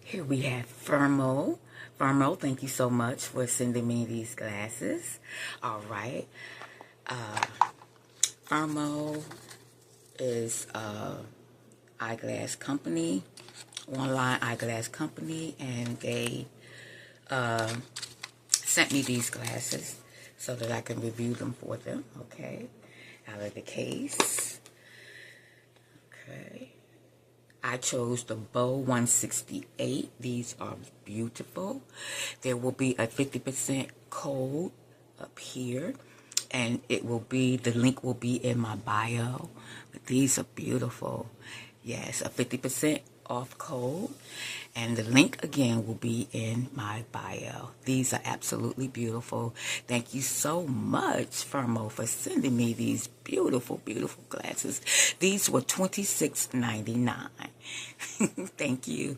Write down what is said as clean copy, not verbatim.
Here we have Firmoo. Firmoo, thank you so much for sending me these glasses. All right. Firmoo is a eyeglass company, online eyeglass company, and they sent me these glasses so that I can review them for them. Okay. Out of the case. Okay. I chose the Bow 168. These are beautiful. There will be a 50% code up here, and the link will be in my bio. But these are beautiful. Yes, a 50% off code, and the link again will be in my bio. These are absolutely beautiful. Thank you so much, Firmoo, for sending me these beautiful glasses. These were $26.99. Thank you.